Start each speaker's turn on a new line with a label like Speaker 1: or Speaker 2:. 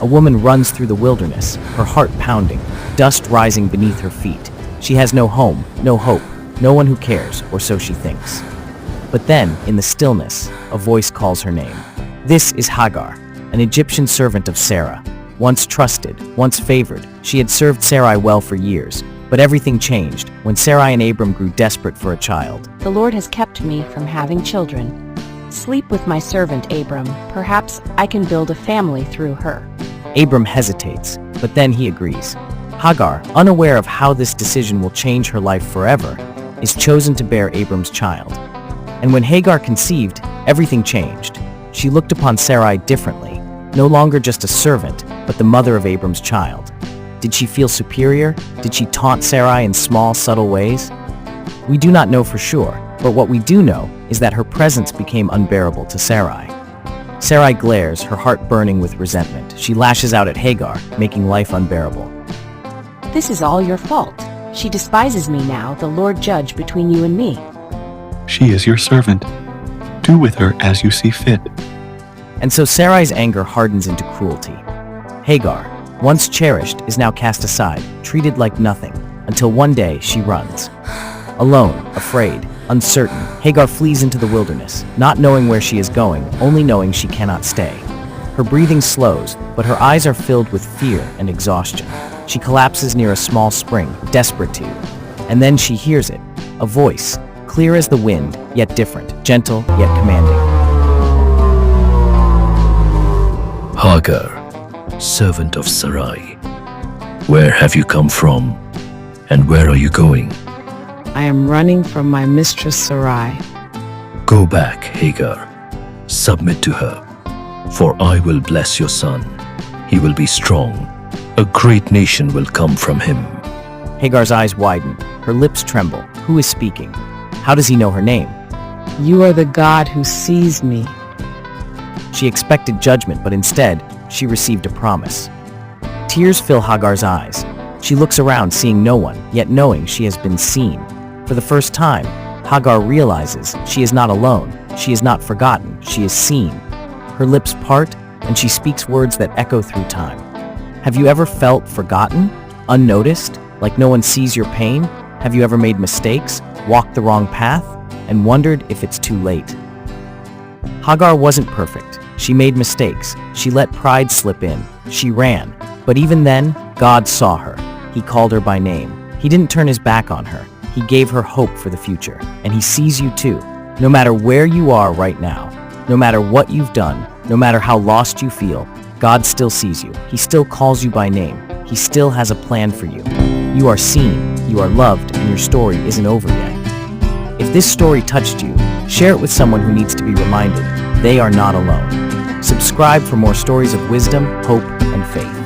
Speaker 1: a woman runs through the wilderness, her heart pounding, dust rising beneath her feet. She has no home, no hope, no one who cares, or so she thinks. But then, in the stillness, a voice calls her name. This is Hagar, an Egyptian servant of Sarah. Once trusted, once favored, she had served Sarai well for years. But everything changed when Sarai and Abram grew desperate for a child.
Speaker 2: The Lord has kept me from having children. Sleep with my servant Abram. Perhaps I can build a family through her.
Speaker 1: Abram hesitates, but then he agrees. Hagar, unaware of how this decision will change her life forever, is chosen to bear Abram's child. And when Hagar conceived, everything changed. She looked upon Sarai differently, no longer just a servant, but the mother of Abram's child. Did she feel superior? Did she taunt Sarai in small, subtle ways? We do not know for sure, but what we do know is that her presence became unbearable to Sarai. Sarai glares, her heart burning with resentment. She lashes out at Hagar, making life unbearable.
Speaker 2: This is all your fault. She despises me now, the Lord judge between you and me.
Speaker 3: She is your servant. Do with her as you see fit.
Speaker 1: And so Sarai's anger hardens into cruelty. Hagar, once cherished, is now cast aside, treated like nothing, until one day she runs. Alone, afraid, uncertain, Hagar flees into the wilderness, not knowing where she is going, only knowing she cannot stay. Her breathing slows, but her eyes are filled with fear and exhaustion. She collapses near a small spring, desperate to. And then she hears it, a voice, clear as the wind, yet different, gentle, yet commanding.
Speaker 4: Hagar, servant of Sarai, where have you come from, and where are you going?
Speaker 5: I am running from my mistress Sarai.
Speaker 4: Go back, Hagar. Submit to her, for I will bless your son. He will be strong. A great nation will come from him.
Speaker 1: Hagar's eyes widen, her lips tremble. Who is speaking? How does he know her name?
Speaker 5: You are the God who sees me.
Speaker 1: She expected judgment, but instead, she received a promise. Tears fill Hagar's eyes. She looks around, seeing no one, yet knowing she has been seen. For the first time, Hagar realizes she is not alone. She is not forgotten. She is seen. Her lips part, and she speaks words that echo through time. Have you ever felt forgotten, unnoticed, like no one sees your pain? Have you ever made mistakes, walked the wrong path, and wondered if it's too late? Hagar wasn't perfect. She made mistakes. She let pride slip in. She ran. But even then, God saw her. He called her by name. He didn't turn his back on her. He gave her hope for the future. And he sees you too. No matter where you are right now, no matter what you've done, no matter how lost you feel, God still sees you. He still calls you by name. He still has a plan for you. You are seen, you are loved, and your story isn't over yet. If this story touched you, share it with someone who needs to be reminded they are not alone. Subscribe for more stories of wisdom, hope, and faith.